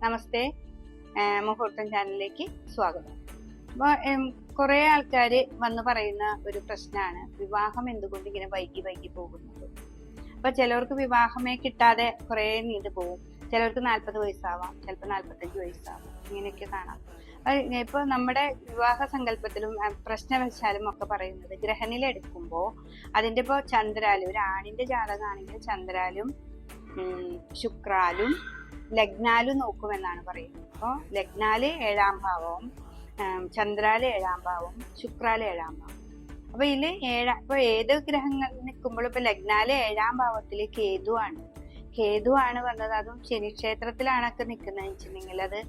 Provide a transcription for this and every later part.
നമസ്തേ, മുഹൂർത്തം ചാനലിലേക്ക് സ്വാഗതം. അപ്പോൾ കുറേ ആൾക്കാർ വന്ന് പറയുന്ന ഒരു പ്രശ്നമാണ് വിവാഹം എന്തുകൊണ്ട് ഇങ്ങനെ വൈകി വൈകി പോകുന്നത്. അപ്പോൾ ചിലവർക്ക് വിവാഹമേ കിട്ടാതെ കുറേ നീണ്ടു പോകും. ചിലവർക്ക് 40 വയസ്സാവാം, ചിലപ്പോൾ 45 വയസ്സാവാം, ഇങ്ങനെയൊക്കെ കാണാം. ഇപ്പോൾ നമ്മുടെ വിവാഹ സങ്കല്പത്തിലും പ്രശ്നവശാലും ഒക്കെ പറയുന്നത് ഗ്രഹനിലെടുക്കുമ്പോൾ അതിൻ്റെ ഇപ്പോൾ ചന്ദ്രാലും, ഒരു ആണിൻ്റെ ജാതകമാണെങ്കിൽ ചന്ദ്രാലും ശുക്രാലും ലഗ്നാലും നോക്കുമെന്നാണ് പറയുന്നത്. അപ്പോൾ ലഗ്നാല് 7-ാം ഭാവവും ചന്ദ്രാല് 7-ാം ഭാവവും ശുക്രാല് 7-ാം ഭാവം. അപ്പൊ ഇതില് ഇപ്പൊ ഏത് ഗ്രഹങ്ങൾ നിൽക്കുമ്പോഴും ഇപ്പൊ ലഗ്നാല് 7-ാം ഭാവത്തില് കേതുവാണ് വന്നത്. അതും ശനിക്ഷേത്രത്തിലാണൊക്കെ നിൽക്കുന്നതെന്ന് വെച്ചിട്ടുണ്ടെങ്കിൽ അത്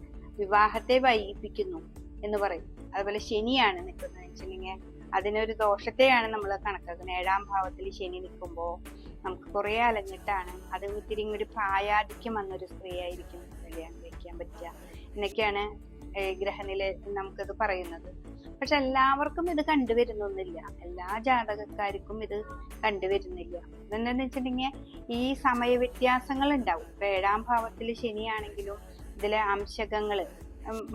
വിവാഹത്തെ വൈകിപ്പിക്കുന്നു എന്ന് പറയും. അതുപോലെ ശനിയാണ് നിൽക്കുന്നതെന്ന് വെച്ചിട്ടുണ്ടെങ്കിൽ അതിനൊരു ദോഷത്തെയാണ് നമ്മൾ കണക്കാക്കുന്നത്. 7-ാം ഭാവത്തിൽ ശനി നിൽക്കുമ്പോൾ നമുക്ക് കുറെ അലഞ്ഞിട്ടാണ് അത് ഇത്തിരി ഒരു പ്രായാധിക്യം വന്നൊരു സ്ത്രീ ആയിരിക്കും കല്യാണം കഴിക്കാൻ പറ്റുക എന്നൊക്കെയാണ് ഗ്രഹനില നമുക്കത് പറയുന്നത്. പക്ഷെ എല്ലാവർക്കും ഇത് കണ്ടുവരുന്നൊന്നുമില്ല, എല്ലാ ജാതകക്കാർക്കും ഇത് കണ്ടുവരുന്നില്ല. ഇതെന്താന്ന് വെച്ചിട്ടുണ്ടെങ്കിൽ ഈ സമയ വ്യത്യാസങ്ങൾ ഉണ്ടാവും. ഇപ്പൊ 7-ാം ഭാവത്തിൽ ശനിയാണെങ്കിലും ഇതിലെ അംശകങ്ങള്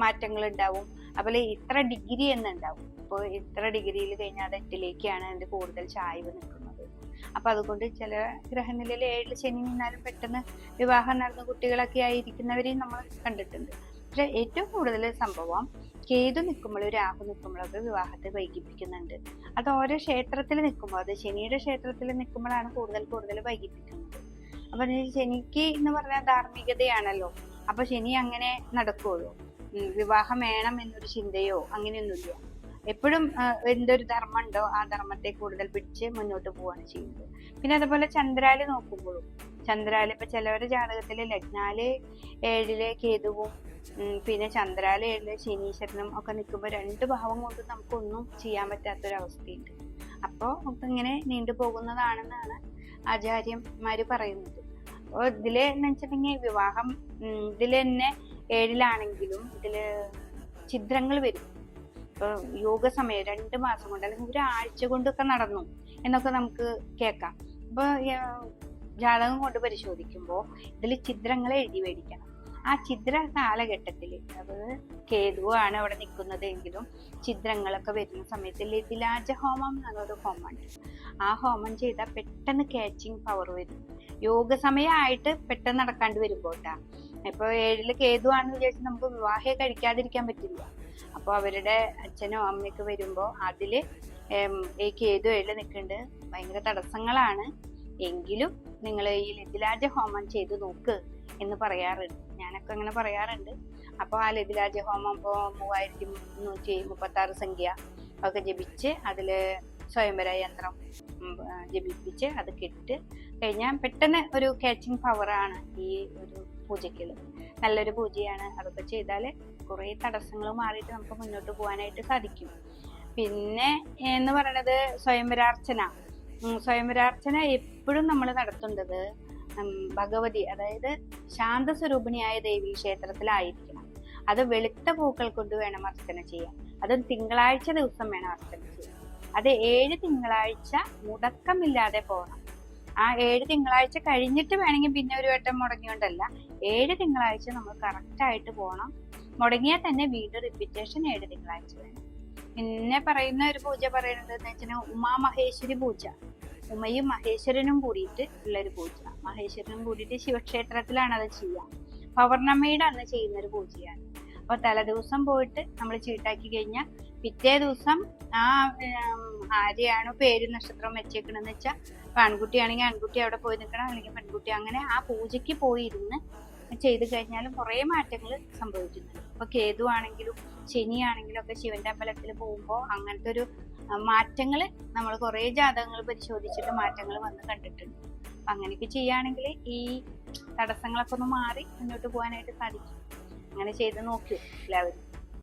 മാറ്റങ്ങൾ ഉണ്ടാവും. അതുപോലെ ഇത്ര ഡിഗ്രി എന്നുണ്ടാവും. ഇപ്പോൾ ഇത്ര ഡിഗ്രിയിൽ കഴിഞ്ഞാൽ അത് 8-ലേക്കാണ് അതിന്റെ കൂടുതൽ ചായ്വ് നിൽക്കുന്നത്. അപ്പൊ അതുകൊണ്ട് ചില ഗ്രഹനിലയിൽ 7 ശനി നിന്നാലും പെട്ടെന്ന് വിവാഹം നടന്ന കുട്ടികളൊക്കെ ആയിരിക്കുന്നവരെയും നമ്മൾ കണ്ടിട്ടുണ്ട്. പക്ഷെ ഏറ്റവും കൂടുതൽ സംഭവം കേതു നിൽക്കുമ്പോഴും രാഹു നിൽക്കുമ്പോഴൊക്കെ വിവാഹത്തെ വൈകിപ്പിക്കുന്നുണ്ട്. അത് ഓരോ ക്ഷേത്രത്തിൽ നിൽക്കുമ്പോൾ, അത് ശനിയുടെ ക്ഷേത്രത്തിൽ നിൽക്കുമ്പോഴാണ് കൂടുതൽ വൈകിപ്പിക്കുന്നത്. അപ്പൊ ശനിക്ക് എന്ന് പറഞ്ഞാൽ ധാർമ്മികതയാണല്ലോ. അപ്പൊ ശനി അങ്ങനെ നടക്കുള്ളൂ. വിവാഹം വേണം എന്നൊരു ചിന്തയോ അങ്ങനെയൊന്നുമില്ല. എപ്പോഴും എന്തൊരു ധർമ്മം ഉണ്ടോ ആ ധർമ്മത്തെ കൂടുതൽ പിടിച്ച് മുന്നോട്ട് പോവാണ് ചെയ്യുന്നത്. പിന്നെ അതുപോലെ ചന്ദ്രാല് നോക്കുമ്പോഴും ഇപ്പൊ ചിലവരുടെ ജാതകത്തില് ലഗ്നാല് 7-ലെ കേതുവും പിന്നെ ചന്ദ്രാല് 7-ലെ ശനീശ്വരനും ഒക്കെ നിൽക്കുമ്പോൾ 2 ഭാവം കൊണ്ട് നമുക്കൊന്നും ചെയ്യാൻ പറ്റാത്തൊരവസ്ഥയുണ്ട്. അപ്പോൾ ഇങ്ങനെ നീണ്ടു പോകുന്നതാണെന്നാണ് ആചാര്യന്മാര് പറയുന്നത്. അപ്പോൾ ഇതില് എന്ന് വെച്ചിട്ടുണ്ടെങ്കിൽ വിവാഹം ഇതില് തന്നെ 7-ലാണെങ്കിലും ഇതില് ഛിദ്രങ്ങൾ വരും. ഇപ്പൊ യോഗ സമയം 2 മാസം കൊണ്ട് അല്ലെങ്കിൽ ഒരാഴ്ച കൊണ്ടൊക്കെ നടന്നു എന്നൊക്കെ നമുക്ക് കേൾക്കാം. അപ്പൊ ജാതകം കൊണ്ട് പരിശോധിക്കുമ്പോൾ ഇതിൽ ഛിദ്രങ്ങൾ എഴുതി മേടിക്കണം. ആ ഛിദ്ര കാലഘട്ടത്തില് അത് കേതുവാണ് അവിടെ നിൽക്കുന്നത് എങ്കിലും ഛിദ്രങ്ങളൊക്കെ വരുന്ന സമയത്ത് ലതിലാജ ഹോമം എന്നൊരു ഹോമമുണ്ട്. ആ ഹോമം ചെയ്താൽ പെട്ടെന്ന് ക്യാച്ചിങ് പവർ വരും. യോഗ സമയമായിട്ട് പെട്ടെന്ന് നടക്കാണ്ട് വരുമ്പോട്ടാ. ഇപ്പൊ 7-ല് കേതുവാണെന്ന് വിചാരിച്ച് നമുക്ക് വിവാഹം കഴിക്കാതിരിക്കാൻ പറ്റില്ല. അപ്പോൾ അവരുടെ അച്ഛനോ അമ്മയൊക്കെ വരുമ്പോൾ അതില് ഈ കേതു 7-ല് നിൽക്കുന്നുണ്ട്, ഭയങ്കര തടസ്സങ്ങളാണ്. എങ്കിലും നിങ്ങൾ ഈ ലതിലാജ ഹോമം ചെയ്ത് നോക്ക് എന്ന് പറയാറുണ്ട്. ഞാനൊക്കെ അങ്ങനെ പറയാറുണ്ട്. അപ്പോൾ ആ ലതിലാജ ഹോമം ഇപ്പോൾ 3136 സംഖ്യ ഒക്കെ ജപിച്ച് അതില് സ്വയംവര യന്ത്രം ജപിപ്പിച്ച് അത് കെട്ട് കഴിഞ്ഞാൽ പെട്ടെന്ന് ഒരു ക്യാച്ചിങ് പവറാണ് ഈ ഒരു പൂജയ്ക്കുള്ളത്. നല്ലൊരു പൂജയാണ്. അതൊക്കെ ചെയ്താൽ കുറേ തടസ്സങ്ങൾ മാറിയിട്ട് നമുക്ക് മുന്നോട്ട് പോകാനായിട്ട് സാധിക്കും. പിന്നെ എന്ന് പറയുന്നത് സ്വയംവരാർച്ചന എപ്പോഴും നമ്മൾ നടത്തേണ്ടത് ഭഗവതി, അതായത് ശാന്തസ്വരൂപിണിയായ ദേവി ക്ഷേത്രത്തിലായിരിക്കണം. അത് വെളുത്ത പൂക്കൾ കൊണ്ട് വേണം അർച്ചന ചെയ്യാൻ. അത് തിങ്കളാഴ്ച ദിവസം വേണം അർച്ചന ചെയ്യാൻ. അത് 7 തിങ്കളാഴ്ച മുടക്കമില്ലാതെ പോകണം. ആ 7 തിങ്കളാഴ്ച കഴിഞ്ഞിട്ട് വേണമെങ്കിൽ പിന്നെ ഒരു വട്ടം മുടങ്ങിയോണ്ടല്ല, 7 തിങ്കളാഴ്ച നമ്മൾ കറക്റ്റായിട്ട് പോകണം. മുടങ്ങിയാൽ തന്നെ വീണ്ടും റിപ്പീറ്റേഷൻ 7 തിങ്കളാഴ്ച വേണം. പിന്നെ പറയുന്ന ഒരു പൂജ പറയുന്നത് എന്ന് വെച്ചാൽ ഉമാമഹേശ്വരി പൂജ. ഉമയും മഹേശ്വരനും കൂടിയിട്ട് ഉള്ളൊരു പൂജ. മഹേശ്വരനും കൂടിയിട്ട് ശിവക്ഷേത്രത്തിലാണ് അത് ചെയ്യുക. പൗർണമിയുടെ അന്ന് ചെയ്യുന്നൊരു പൂജയാണ്. അപ്പൊ തലേദിവസം പോയിട്ട് നമ്മൾ ചീട്ടാക്കി കഴിഞ്ഞാൽ പിറ്റേ ദിവസം ആ ആരെയാണോ പേര് നക്ഷത്രം വെച്ചേക്കണെന്ന് വെച്ചാൽ ആൺകുട്ടിയാണെങ്കിൽ ആൺകുട്ടി അവിടെ പോയി നിൽക്കണം, അല്ലെങ്കിൽ പെൺകുട്ടി. അങ്ങനെ ആ പൂജയ്ക്ക് പോയിരുന്ന് ചെയ്ത് കഴിഞ്ഞാലും കുറേ മാറ്റങ്ങൾ സംഭവിക്കുന്നുണ്ട്. ഇപ്പൊ കേതു ആണെങ്കിലും ശനിയാണെങ്കിലും ഒക്കെ ശിവന്റെ അമ്പലത്തിൽ പോകുമ്പോൾ അങ്ങനത്തെ ഒരു മാറ്റങ്ങൾ നമ്മൾ കുറേ ജാതകങ്ങൾ പരിശോധിച്ചിട്ട് മാറ്റങ്ങൾ വന്ന് കണ്ടിട്ടുണ്ട്. അപ്പൊ അങ്ങനെയൊക്കെ ചെയ്യുകയാണെങ്കിൽ ഈ തടസ്സങ്ങളൊക്കെ ഒന്ന് മാറി മുന്നോട്ട് പോകാനായിട്ട് സാധിക്കും. അങ്ങനെ ചെയ്ത് നോക്കൂ എല്ലാവരും.